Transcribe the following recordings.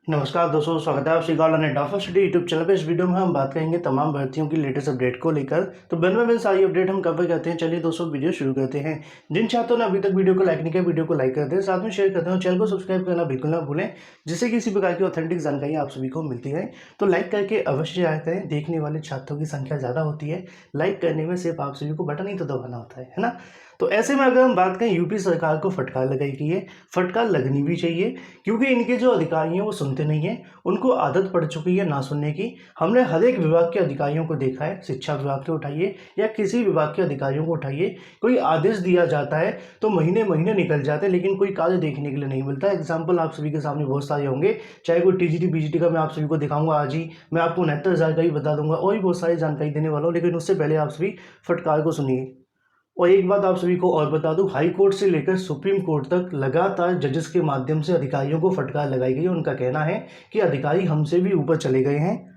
नमस्कार दोस्तों, स्वागत है आप सभी का online offer study YouTube channel पे। इस वीडियो में हम बात करेंगे तमाम भर्तियों की लेटेस्ट अपडेट को लेकर। तो बिन सारी अपडेट हम कवर करते हैं। चलिए दोस्तों, वीडियो शुरू करते हैं। जिन छात्रों ने अभी तक वीडियो को लाइक नहीं किया, वीडियो को लाइक कर दें, साथ में शेयर करते हैं और चैनल को सब्सक्राइब करना बिल्कुल ना भूलें, जिससे किसी प्रकार की ऑथेंटिक जानकारी आप सभी को मिलती है। तो लाइक करके अवश्य जाया करें। देखने वाले छात्रों की संख्या ज़्यादा होती है, लाइक करने में सिर्फ आप सभी को बटन ही तो दबाना होता है ना। तो ऐसे में अगर हम बात करें, यूपी सरकार को फटकार लगाई गई है। फटकार लगनी भी चाहिए, क्योंकि इनके जो अधिकारी हैं वो सुनते नहीं हैं। उनको आदत पड़ चुकी है ना सुनने की। हमने हर एक विभाग के अधिकारियों को देखा है, शिक्षा विभाग के उठाइए या किसी विभाग के अधिकारियों को उठाइए, कोई आदेश दिया जाता है तो महीने महीने निकल जाते हैं, लेकिन कोई कार्य देखने के लिए नहीं मिलता। एग्जाम्पल आप सभी के सामने बहुत सारे होंगे, चाहे कोई टीजीटी पीजीटी का मैं आप सभी को दिखाऊंगा आज ही। मैं आपको 69,000 का ही बता दूंगा और भी बहुत सारी जानकारी देने वाला हूँ, लेकिन उससे पहले आप सभी फटकार को सुनिए। और एक बात आप सभी को और बता दूं, हाई कोर्ट से लेकर सुप्रीम कोर्ट तक लगातार जजेस के माध्यम से अधिकारियों को फटकार लगाई गई है। उनका कहना है कि अधिकारी हमसे भी ऊपर चले गए हैं।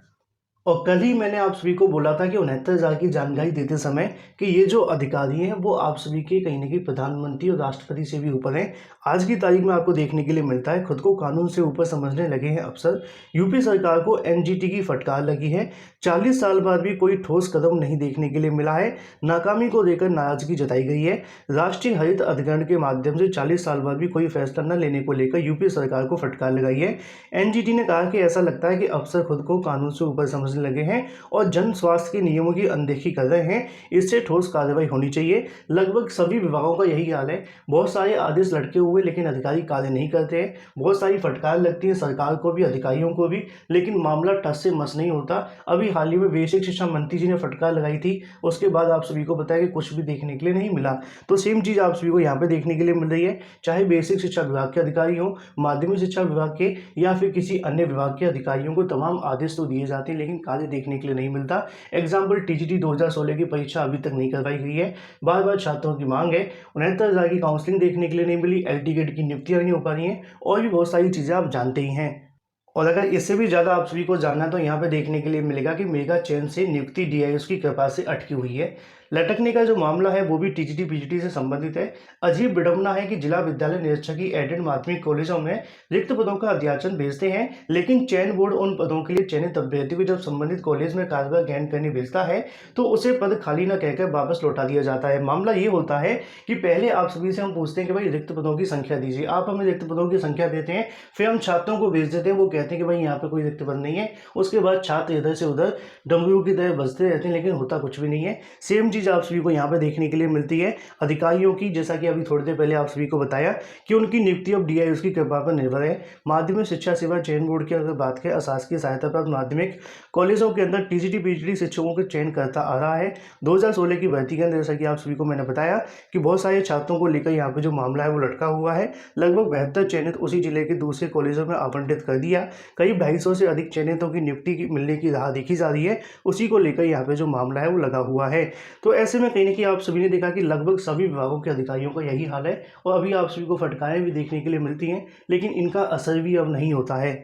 और कल ही मैंने आप सभी को बोला था कि 69,000 की जानकारी देते समय कि ये जो अधिकारी हैं वो आप सभी के कहीं ना कहीं प्रधानमंत्री और राष्ट्रपति से भी ऊपर हैं। आज की तारीख में आपको देखने के लिए मिलता है, खुद को कानून से ऊपर समझने लगे हैं अफसर। यूपी सरकार को एनजीटी की फटकार लगी है। 40 साल बाद भी कोई ठोस कदम नहीं देखने के लिए मिला है। नाकामी को लेकर नाराजगी जताई गई है। राष्ट्रीय हरित अधिकरण के माध्यम से 40 साल बाद भी कोई फैसला न लेने को लेकर यूपी सरकार को फटकार लगाई है। एनजीटी ने कहा कि ऐसा लगता है कि अफसर खुद को कानून से ऊपर समझने लगे हैं और जन स्वास्थ्य के नियमों की अनदेखी कर रहे हैं। इससे ठोस कार्रवाई होनी चाहिए। लगभग सभी विभागों का यही हाल है। बहुत सारे आदेश लटके हुए, लेकिन अधिकारी कार्य नहीं करते हैं। बहुत सारी फटकार लगती है सरकार को भी, अधिकारियों को भी, लेकिन मामला टस से मस नहीं होता। अभी हाल ही में बेसिक शिक्षा मंत्री जी ने फटकार लगाई थी, उसके बाद आप सभी को पता है कि कुछ भी देखने के लिए नहीं मिला। तो सेम चीज़ आप सभी को यहाँ पे देखने के लिए मिल रही है। चाहे बेसिक शिक्षा विभाग के अधिकारी हो, माध्यमिक शिक्षा विभाग के या फिर किसी अन्य विभाग के अधिकारियों को तमाम आदेश तो दिए जाते हैं, लेकिन कार्य देखने के लिए नहीं मिलता। एग्जाम्पल टीजीटी 2016 की परीक्षा अभी तक नहीं करवाई गई है। बार बार छात्रों की मांग है। 69,000 की काउंसलिंग देखने के लिए नहीं मिली, एल टिकट की नियुक्तियां नहीं हो पा रही हैं, और भी बहुत सारी चीज़ें आप जानते ही हैं। और अगर इससे भी ज़्यादा आप सभी को जानना है तो यहाँ पे देखने के लिए मिलेगा कि मेगा चेन से नियुक्ति डीआईएस की कृपा से अटकी हुई है। लटकने का जो मामला है वो भी टीजीटी पीजीटी से संबंधित है। अजीब विडंबना है कि जिला विद्यालय निरीक्षक की एडेड माध्यमिक कॉलेजों में रिक्त पदों का अध्याचन भेजते हैं, लेकिन चयन बोर्ड उन पदों के लिए चयनित अभ्यर्थी को जब संबंधित कॉलेज में कार्यभार ग्रहण करने भेजता है तो उसे पद खाली न कहकर वापस लौटा दिया जाता है। मामला ये होता है कि पहले आप सभी से हम पूछते हैं कि भाई रिक्त पदों की संख्या दीजिए, आप हमें रिक्त पदों की संख्या देते हैं, फिर हम छात्रों को भेज देते हैं, वो कहते हैं कि भाई यहाँ पे कोई रिक्त पद नहीं है। उसके बाद छात्र इधर से उधर डमरू की तरह बजते रहते हैं, लेकिन होता कुछ भी नहीं है। सेम चीज़ आप सभी को यहाँ पे देखने के लिए मिलती है अधिकारियों की। जैसा कि अभी थोड़ी देर पहले आप सभी को बताया कि उनकी नियुक्ति अब डीआईएस की कृपा पर निर्भर है। माध्यमिक शिक्षा सेवा चयन बोर्ड की अगर बात करें, अशासकीय सहायता प्राप्त माध्यमिक कॉलेजों के अंदर टीजीटी पीजीटी शिक्षकों के चयन करता आ रहा है। 2016 की भर्ती के अंदर जैसा कि आप सभी को मैंने बताया कि बहुत सारे छात्रों को लेकर यहाँ पे जो मामला है वो लटका हुआ है। लगभग 72 चयनित उसी जिले के दूसरे कॉलेजों में आवंटित कर दिया। करीब 250 से अधिक चयनितों की नियुक्ति मिलने की राह देखी जा रही है। उसी को लेकर यहाँ पे जो मामला है वो लगा हुआ है। तो ऐसे में कहीं ना कहीं आप सभी ने देखा कि लगभग सभी विभागों के अधिकारियों का यही हाल है, और अभी आप सभी को फटकारें भी देखने के लिए मिलती हैं, लेकिन इनका असर भी अब नहीं होता है।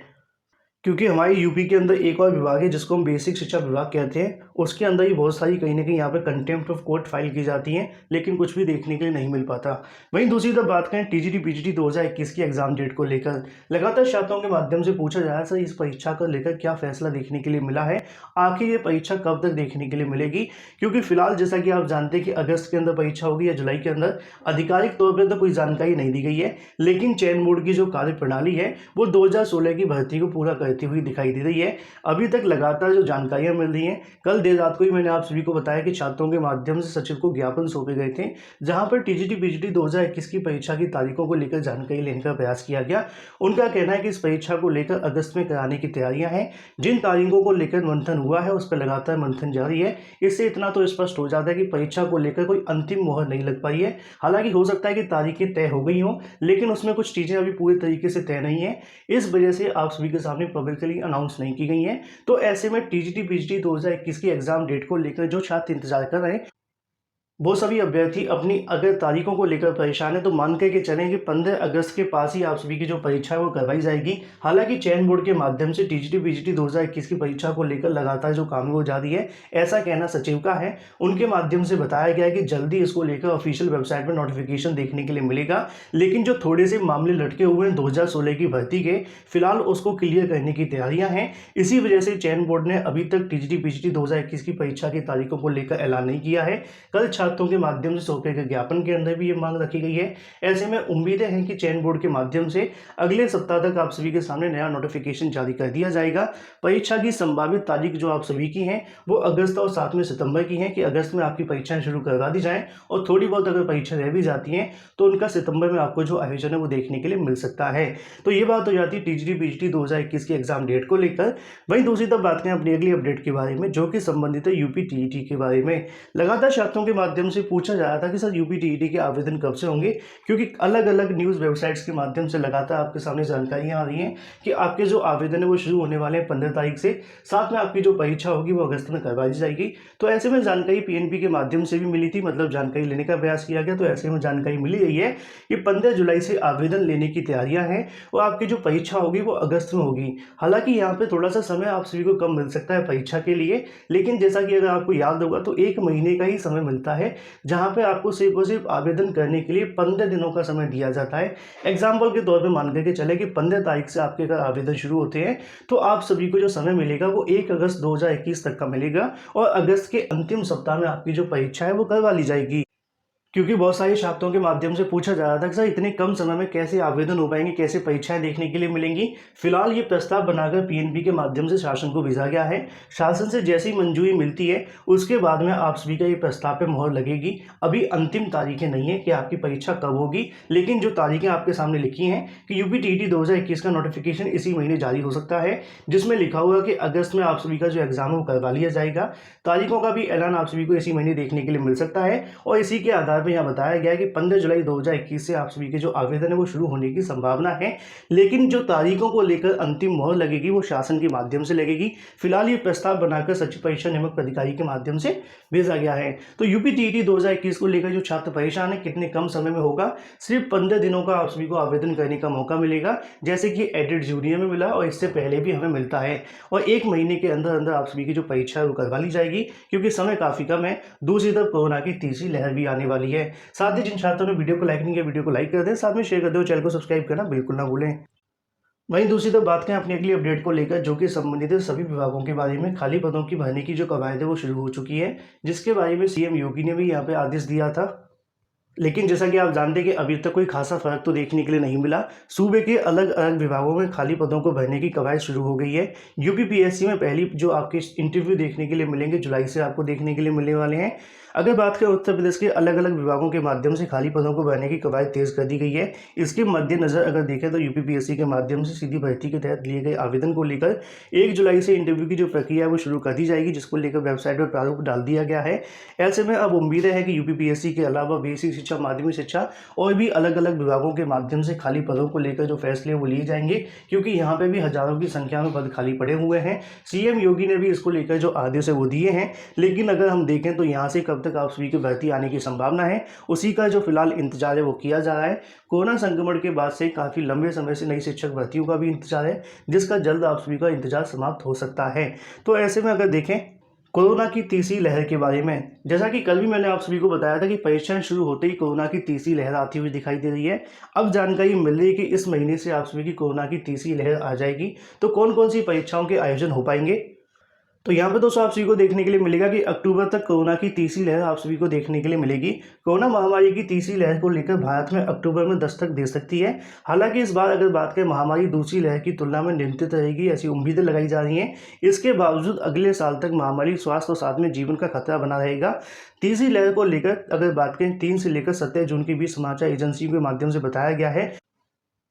क्योंकि हमारे यूपी के अंदर एक और विभाग है जिसको हम बेसिक शिक्षा विभाग कहते हैं, उसके अंदर ही बहुत सारी कहीं ना कहीं यहाँ पे कंटेम्प्ट ऑफ कोर्ट फाइल की जाती हैं, लेकिन कुछ भी देखने के लिए नहीं मिल पाता। वहीं दूसरी तरफ बात करें टीजीटी पीजीटी 2021 की एग्जाम डेट को लेकर, लगातार छात्रों के माध्यम से पूछा जा रहा है सर इस परीक्षा को लेकर क्या फैसला देखने के लिए मिला है, आखिर ये परीक्षा कब तक देखने के लिए मिलेगी। क्योंकि फिलहाल जैसा कि आप जानते हैं कि अगस्त के अंदर परीक्षा होगी या जुलाई के अंदर, आधिकारिक तौर पर तो कोई जानकारी नहीं दी गई है, लेकिन चयन बोर्ड की जो कार्य प्रणाली है वो 2016 की भर्ती को पूरा करती हुई दिखाई दे रही है। अभी तक लगातार जो जानकारियां मिल रही हैं, कल देर रात को ही मैंने आप सभी को बताया कि छात्रों के माध्यम से सचिव को ज्ञापन सौंपे गए थे, जहां पर टीजीटी पीजीटी 2021 की परीक्षा की तारीखों को लेकर जानकारी लेने का प्रयास किया गया। उनका कहना है कि इस परीक्षा को लेकर अगस्त में कराने की तैयारियां हैं। जिन तारीखों को लेकर मंथन हुआ है उस पर लगातार मंथन जारी है। इससे इतना तो स्पष्ट हो जाता है कि परीक्षा को लेकर कोई अंतिम मोहर नहीं लग पाई है। हालांकि हो सकता है कि तारीखें तय हो गई हों, लेकिन उसमें कुछ चीजें अभी पूरी तरीके से तय नहीं है। इस वजह से आप सभी के सामने पब्लिकली अनाउंस नहीं की गई है। तो ऐसे में टीजीटी पीजीटी 2021 की एग्जाम डेट को लेकर जो छात्र इंतजार कर रहे हैं वो सभी अभ्यर्थी अपनी अगर तारीखों को लेकर परेशान है तो मान के चलें कि 15 अगस्त के पास ही आप सभी की जो परीक्षा है वो करवाई जाएगी। हालांकि चयन बोर्ड के माध्यम से टीजीटी पीजीटी 2021 की परीक्षा को लेकर लगातार जो काम है वो जारी है, ऐसा कहना सचिव का है। उनके माध्यम से बताया गया है कि जल्दी इसको लेकर ऑफिशियल वेबसाइट पर नोटिफिकेशन देखने के लिए मिलेगा। लेकिन जो थोड़े से मामले लटके हुए हैं 2016 की भर्ती के, फिलहाल उसको क्लियर करने की तैयारियां हैं। इसी वजह से चयन बोर्ड ने अभी तक टीजीटी पीजीटी 2021 की परीक्षा की तारीखों को लेकर ऐलान नहीं किया है। कल छात्रों के माध्यम से सौंपे गए ज्ञापन के अंदर भी ये मांग रखी गई है। ऐसे में उम्मीदें हैं कि चयन बोर्ड के माध्यम से अगले सप्ताह तक आप सभी के सामने नया नोटिफिकेशन जारी कर दिया जाएगा। परीक्षा की संभावित तारीख जो आप सभी की हैं वो अगस्त और साथ में सितंबर की है कि अगस्त में आपकी परीक्षाएं शुरू करवा दी जाएं, और थोड़ी बहुत अगर परीक्षा रह भी जाती हैं तो उनका सितंबर में आपको जो आयोजन है वो देखने के लिए मिल सकता है। तो ये बात हो जाती है टीजीटी पीजीटी 2021 की एग्जाम डेट को लेकर। वहीं दूसरी तरफ बात करें अपनी अगली अपडेट के बारे में, जो कि संबंधित है यूपी टीईटी के बारे में। लगातार छात्रों के माध्यम से पूछा जा रहा था कि सर यूपी टीईटी के आवेदन कब से होंगे, क्योंकि अलग अलग न्यूज़ वेबसाइट्स के माध्यम से लगातार आपके सामने जानकारियां आ रही हैं कि आपके जो आवेदन है वो शुरू होने वाले हैं 15 तारीख से, साथ में आपकी जो परीक्षा होगी वो अगस्त में करवा दी जाएगी। तो ऐसे में जानकारी पीएनबी के माध्यम से भी मिली थी, मतलब जानकारी लेने का प्रयास किया गया, तो ऐसे में जानकारी मिली गई है कि 15 जुलाई से आवेदन लेने की तैयारियां हैं और आपकी जो परीक्षा होगी वो अगस्त में होगी। हालांकि यहाँ पे थोड़ा सा समय आप सभी को कम मिल सकता है परीक्षा के लिए, लेकिन जैसा कि अगर आपको याद होगा तो 1 महीने का ही समय मिलता है, जहाँ पे आपको सिर्फ और सिर्फ आवेदन करने के लिए 15 दिनों का समय दिया जाता है। एग्जाम्पल के तौर पे मान करके चले कि 15 तारीख से आपके अगर आवेदन शुरू होते हैं तो आप सभी को जो समय मिलेगा वो 1 अगस्त 2021 तक का मिलेगा, और अगस्त के अंतिम सप्ताह में आपकी जो परीक्षा है वो करवा ली जाएगी। क्योंकि बहुत सारे छात्रों के माध्यम से पूछा जा रहा था कि सर इतने कम समय में कैसे आवेदन हो पाएंगे, कैसे परीक्षाएं देखने के लिए मिलेंगी। फिलहाल ये प्रस्ताव बनाकर पीएनबी के माध्यम से शासन को भेजा गया है। शासन से जैसी मंजूरी मिलती है उसके बाद में आप सभी का ये प्रस्ताव पे मोहर लगेगी। अभी अंतिम तारीखें नहीं है कि आपकी परीक्षा कब होगी, लेकिन जो तारीखें आपके सामने लिखी हैं कि यूपी टीईटी 2021 का नोटिफिकेशन इसी महीने जारी हो सकता है, जिसमें लिखा हुआ कि अगस्त में आप सभी का जो एग्जाम है वो करवा लिया जाएगा। तारीखों का भी ऐलान आप सभी को इसी महीने देखने के लिए मिल सकता है, और इसी के आधार पर यहाँ बताया गया है कि 15 जुलाई 2021 से आप सभी के जो आवेदन है वो शुरू होने की संभावना है। लेकिन जो तारीखों को लेकर अंतिम मोहर लगेगी वो शासन के माध्यम से लगेगी। फिलहाल ये प्रस्ताव बनाकर सचिव परीक्षा नियामक अधिकारी के माध्यम से भेजा गया है। तो यूपी टीईटी 2021 को लेकर जो छात्र परेशान है कितने कम समय में होगा, सिर्फ 15 दिनों का आप सभी को आवेदन करने का मौका मिलेगा, जैसे कि एडेड जूनियर में मिला और इससे पहले भी हमें मिलता है। और 1 महीने के अंदर अंदर आप सभी की जो परीक्षा है वो करवा ली जाएगी, क्योंकि समय काफ़ी कम है। दूसरी तरफ कोरोना की तीसरी लहर भी आने वाली है। साथ ही जिन छात्रों ने वीडियो को लाइक नहीं किया वीडियो को लाइक कर दें, साथ में शेयर कर दें, चैनल को सब्सक्राइब करना बिल्कुल ना भूलें। वहीं दूसरी तरफ बात करें अपनी अगली अपडेट को लेकर, जो कि संबंधित है सभी विभागों के बारे में। खाली पदों की भरने की जो कवायद है वो शुरू हो चुकी है, जिसके बारे में सीएम योगी ने भी यहाँ पे आदेश दिया था। लेकिन जैसा कि आप जानते हैं कि अभी तक कोई खासा फर्क तो देखने के लिए नहीं मिला। सूबे के अलग अलग विभागों में खाली पदों को भरने की कवायद शुरू हो गई है। यूपीपीएससी में पहली जो आपके इंटरव्यू देखने के लिए मिलेंगे जुलाई से आपको देखने के लिए मिलने वाले हैं। अगर बात करें उत्तर प्रदेश के अलग अलग विभागों के माध्यम से खाली पदों को भरने की कवायद तेज कर दी गई है। इसके मद्देनजर अगर देखें तो यूपीपीएससी के माध्यम से सीधी भर्ती के तहत लिए गए आवेदन को लेकर 1 जुलाई से इंटरव्यू की जो प्रक्रिया है वो शुरू कर दी जाएगी, जिसको लेकर वेबसाइट पर प्रारूप डाल दिया गया है। ऐसे में अब उम्मीद है कि यूपीपीएससी के अलावा बेसिक शिक्षा, माध्यमिक शिक्षा और भी अलग अलग विभागों के माध्यम से खाली पदों को लेकर जो फैसले वो लिए जाएंगे, क्योंकि यहाँ पे भी हजारों की संख्या में पद खाली पड़े हुए हैं। सीएम योगी ने भी इसको लेकर जो आदेश है वो दिए हैं। लेकिन अगर हम देखें तो यहाँ से कब तक आप सभी की भर्ती आने की संभावना है, उसी का जो फिलहाल इंतजार है वो किया जा रहा है। कोरोना संक्रमण के बाद से काफ़ी लंबे समय से नई शिक्षक भर्तियों का भी इंतजार है, जिसका जल्द आप सभी का इंतजार समाप्त हो सकता है। तो ऐसे में अगर देखें कोरोना की तीसरी लहर के बारे में, जैसा कि कल भी मैंने आप सभी को बताया था कि परीक्षाएं शुरू होते ही कोरोना की तीसरी लहर आती हुई दिखाई दे रही है। अब जानकारी मिल रही है कि इस महीने से आप सभी की कोरोना की तीसरी लहर आ जाएगी। तो कौन कौन सी परीक्षाओं के आयोजन हो पाएंगे, तो यहाँ पे दोस्तों आप सभी को देखने के लिए मिलेगा कि अक्टूबर तक कोरोना की तीसरी लहर आप सभी को देखने के लिए मिलेगी। कोरोना महामारी की तीसरी लहर को लेकर भारत में अक्टूबर में दस्तक दे सकती है। हालांकि इस बार अगर बात करें महामारी दूसरी लहर की तुलना में नियंत्रित रहेगी, ऐसी उम्मीदें लगाई जा रही हैं। इसके बावजूद अगले साल तक महामारी स्वास्थ्य और साथ में जीवन का खतरा बना रहेगा। तीसरी लहर को लेकर अगर बात करें 3 से लेकर 17 जून के बीच समाचार एजेंसियों के माध्यम से बताया गया है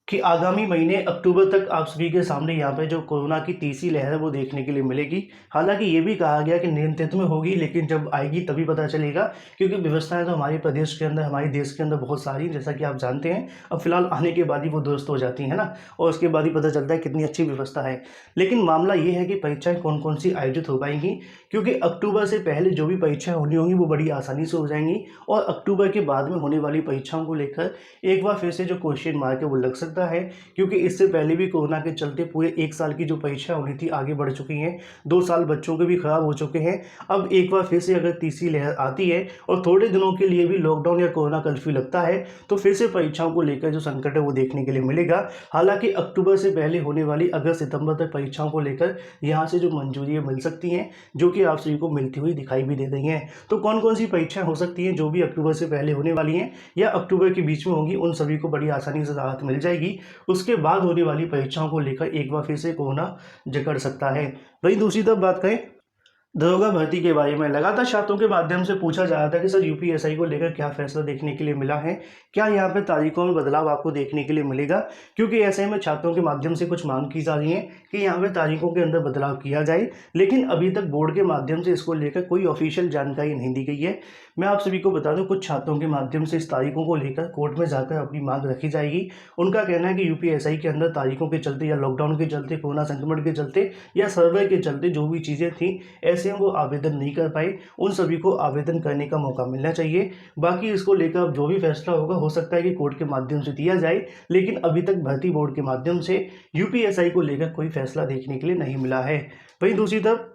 कि आगामी महीने अक्टूबर तक आप सभी के सामने यहाँ पे जो कोरोना की तीसरी लहर है वो देखने के लिए मिलेगी। हालाँकि ये भी कहा गया कि नियंत्रित में होगी, लेकिन जब आएगी तभी पता चलेगा, क्योंकि व्यवस्थाएँ तो हमारे प्रदेश के अंदर, हमारे देश के अंदर बहुत सारी, जैसा कि आप जानते हैं। अब फिलहाल आने के बाद ही वो दुरुस्त हो जाती हैं ना, और उसके बाद ही पता चलता है कितनी अच्छी व्यवस्था है। लेकिन मामला ये है कि परीक्षाएँ कौन-कौन सी आयोजित हो पाएँगी, क्योंकि अक्टूबर से पहले जो भी परीक्षाएँ होनी होंगी वो बड़ी आसानी से हो जाएँगी, और अक्टूबर के बाद में होने वाली परीक्षाओं को लेकर एक बार फिर से जो क्वेश्चन मार्क है वो लग सकता है, क्योंकि इससे पहले भी कोरोना के चलते पूरे 1 साल की जो परीक्षा होनी थी आगे बढ़ चुकी हैं। 2 साल बच्चों के भी खराब हो चुके हैं। अब एक बार फिर से अगर तीसरी लहर आती है और थोड़े दिनों के लिए भी लॉकडाउन या कोरोना कर्फ्यू लगता है, तो फिर से परीक्षाओं को लेकर जो संकट है वो देखने के लिए मिलेगा। हालाँकि अक्टूबर से पहले होने वाली अगस्त-सितंबर तक परीक्षाओं को लेकर यहाँ से जो मंजूरियाँ मिल सकती हैं, जो कि आप सभी को मिलती हुई दिखाई भी दे रही हैं। तो कौन-कौन सी परीक्षाएँ हो सकती हैं जो भी अक्टूबर से पहले होने वाली हैं या अक्टूबर के बीच में होंगी, उन सभी को बड़ी आसानी से राहत मिल जाएगी। उसके बाद होने वाली परीक्षाओं को लेकर एक बार फिर से कोरोना जकड़ सकता है। वहीं दूसरी तरफ बात करें दरोगा भर्ती के बारे में, लगातार छात्रों के माध्यम से पूछा जा रहा था कि सर यूपीएससी को लेकर क्या फैसला देखने के लिए मिला है, क्या यहाँ पे तारीखों में बदलाव आपको देखने के लिए मिलेगा, क्योंकि ऐसे में छात्रों के माध्यम से कुछ मांग की जा रही है कि यहाँ पे तारीखों के अंदर बदलाव किया जाए, लेकिन अभी तक बोर्ड के माध्यम से इसको लेकर कोई ऑफिशियल जानकारी नहीं दी गई है। मैं आप सभी को बता दूं, कुछ छात्रों के माध्यम से इस तारीखों को लेकर कोर्ट में जाकर अपनी मांग रखी जाएगी। उनका कहना है कि यूपीएससी के अंदर तारीखों के चलते या लॉकडाउन के चलते, कोरोना संक्रमण के चलते या सर्वे के चलते जो भी चीज़ें थी, ऐसे वो आवेदन नहीं कर पाए, उन सभी को आवेदन करने का मौका मिलना चाहिए। बाकी इसको लेकर अब जो भी फैसला होगा, हो सकता है कि कोर्ट के माध्यम से दिया जाए, लेकिन अभी तक भर्ती बोर्ड के माध्यम से यूपीएससी को लेकर कोई फैसला देखने के लिए नहीं मिला है। वहीं दूसरी तरफ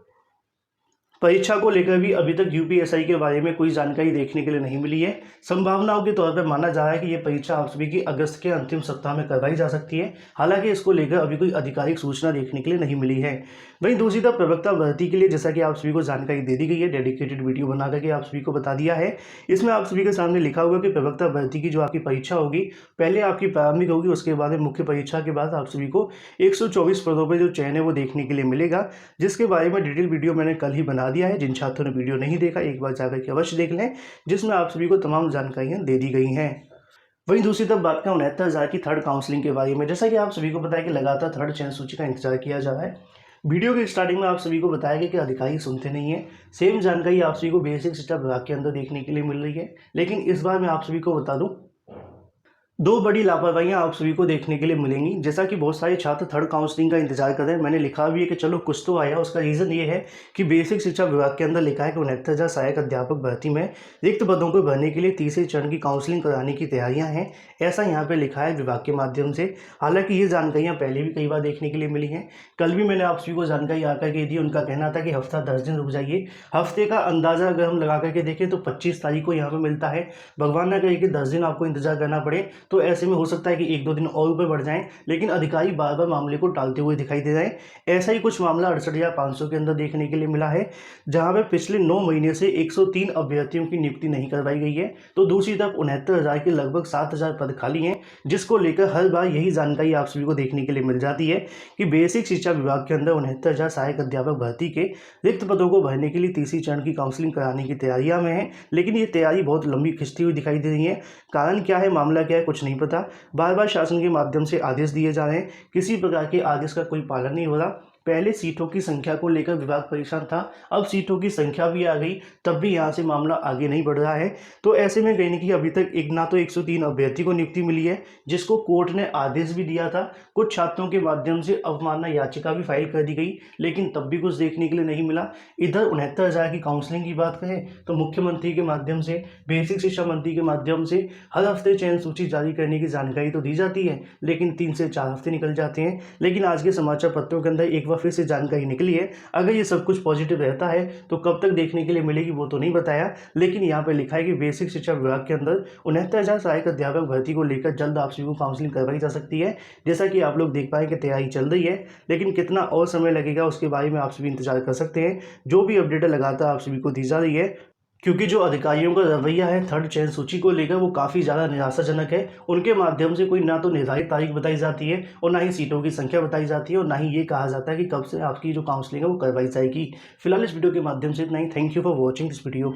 परीक्षा को लेकर भी अभी तक यूपीएससी के बारे में कोई जानकारी देखने के लिए नहीं मिली है। संभावनाओं के तौर पर माना जा रहा है कि ये परीक्षा आप सभी की अगस्त के अंतिम सप्ताह में करवाई जा सकती है। हालांकि इसको लेकर अभी कोई आधिकारिक सूचना देखने के लिए नहीं मिली है। वहीं दूसरी तरफ प्रवक्ता भर्ती के लिए जैसा कि आप सभी को जानकारी दे दी गई है, डेडिकेटेड वीडियो बना करके आप सभी को बता दिया है। इसमें आप सभी के सामने लिखा हुआ कि प्रवक्ता भर्ती की जो आपकी परीक्षा होगी, पहले आपकी प्रारंभिक होगी, उसके बाद मुख्य परीक्षा के बाद आप सभी को 124 पदों पर जो चयन है वो देखने के लिए मिलेगा, जिसके बारे में डिटेल वीडियो मैंने कल ही बना दिया है। जिन छात्रों ने वीडियो नहीं देखा, एक बार जाकर के अवश्य देख लें, जिसमें आप सभी को तमाम जानकारियां दे दी गई हैं। वहीं दूसरी तरफ बात करें 69,000 की थर्ड काउंसलिंग के बारे में, जैसा कि आप सभी को पता है कि लगातार थर्ड चयन सूची का इंतजार किया जा रहा है। वीडियो के स्टार्टिंग में आप सभी को बताया गया कि अधिकारी सुनते नहीं है। सेम जानकारी आप सभी को बेसिक शिक्षा विभाग के अंदर देखने के लिए मिल रही है, लेकिन इस बार मैं आप सभी को बता दूं, दो बड़ी लापरवाहियां आप सभी को देखने के लिए मिलेंगी। जैसा कि बहुत सारे छात्र थर्ड काउंसलिंग का इंतजार कर रहे हैं, मैंने लिखा भी है कि चलो कुछ तो आया। उसका रीज़न ये है कि बेसिक शिक्षा विभाग के अंदर लिखा है कि 69,000 सहायक अध्यापक भर्ती में रिक्त पदों को भरने के लिए तीसरे चरण की काउंसलिंग कराने की तैयारियां हैं, ऐसा यहाँ पे लिखा है विभाग के माध्यम से। हालांकि ये जानकारियाँ पहले भी कई बार देखने के लिए मिली हैं। कल भी मैंने आप सभी को जानकारी आकर के दी। उनका कहना था कि हफ्ता 10 दिन रुक जाइए। हफ्ते का अंदाज़ा अगर हम लगा करके देखें तो 25 तारीख को यहाँ पर मिलता है। भगवान ना करे कि 10 दिन आपको इंतजार करना पड़े, तो ऐसे में हो सकता है कि 1-2 दिन और ऊपर बढ़ जाएं, लेकिन अधिकारी बार बार मामले को टालते हुए दिखाई दे रहे हैं। ऐसा ही कुछ मामला 68,500 के अंदर देखने के लिए मिला है, जहां पे पिछले 9 महीने से 103 अभ्यर्थियों की नियुक्ति नहीं करवाई गई है। तो दूसरी तरफ 69,000 के लगभग 7,000 पद खाली हैं, जिसको लेकर हर बार यही जानकारी आप सभी को देखने के लिए मिल जाती है कि बेसिक शिक्षा विभाग के अंदर 69,000 सहायक अध्यापक भर्ती के रिक्त पदों को भरने के लिए तीसरी चरण की काउंसलिंग कराने की तैयारियां में है। लेकिन ये तैयारी बहुत लंबी खिंचती हुई दिखाई दे रही है। कारण क्या है, मामला क्या है, कुछ नहीं पता। बार बार शासन के माध्यम से आदेश दिए जा रहे हैं, किसी प्रकार के आदेश का कोई पालन नहीं हो रहा। पहले सीटों की संख्या को लेकर विभाग परेशान था, अब सीटों की संख्या भी आ गई, तब भी यहाँ से मामला आगे नहीं बढ़ रहा है। तो ऐसे में कहीं कि अभी तक ना तो 103 अभ्यर्थी को नियुक्ति मिली है, जिसको कोर्ट ने आदेश भी दिया था। कुछ छात्रों के माध्यम से अवमानना याचिका भी फाइल कर दी गई, लेकिन तब भी कुछ देखने के लिए नहीं मिला। इधर 69,000 की काउंसलिंग की बात करें तो मुख्यमंत्री के माध्यम से, बेसिक शिक्षा मंत्री के माध्यम से हर हफ्ते चयन सूची जारी करने की जानकारी तो दी जाती है, लेकिन 3 से 4 हफ्ते निकल जाते हैं। लेकिन आज के समाचार पत्रों के अंदर एक बार फिर से जानकारी निकली है। अगर ये सब कुछ पॉजिटिव रहता है तो कब तक देखने के लिए मिलेगी वो तो नहीं बताया, लेकिन यहाँ पे लिखा है कि बेसिक शिक्षा विभाग के अंदर 69,000 सहायक अध्यापक भर्ती को लेकर जल्द आप सभी को काउंसलिंग करवाई जा सकती है। जैसा कि आप लोग देख पाए कि तैयारी चल रही है, लेकिन कितना और समय लगेगा उसके बारे में आप सभी इंतजार कर सकते हैं। जो भी अपडेट लगातार आप सभी को दी जा रही है, क्योंकि जो अधिकारियों का रवैया है थर्ड चयन सूची को लेकर वो काफ़ी ज़्यादा निराशाजनक है। उनके माध्यम से कोई ना तो निर्धारित तारीख बताई जाती है और ना ही सीटों की संख्या बताई जाती है और ना ही ये कहा जाता है कि कब से आपकी जो काउंसलिंग है वो करवाई जाएगी। फिलहाल इस वीडियो के माध्यम से इतना ही। Thank you for watching this video.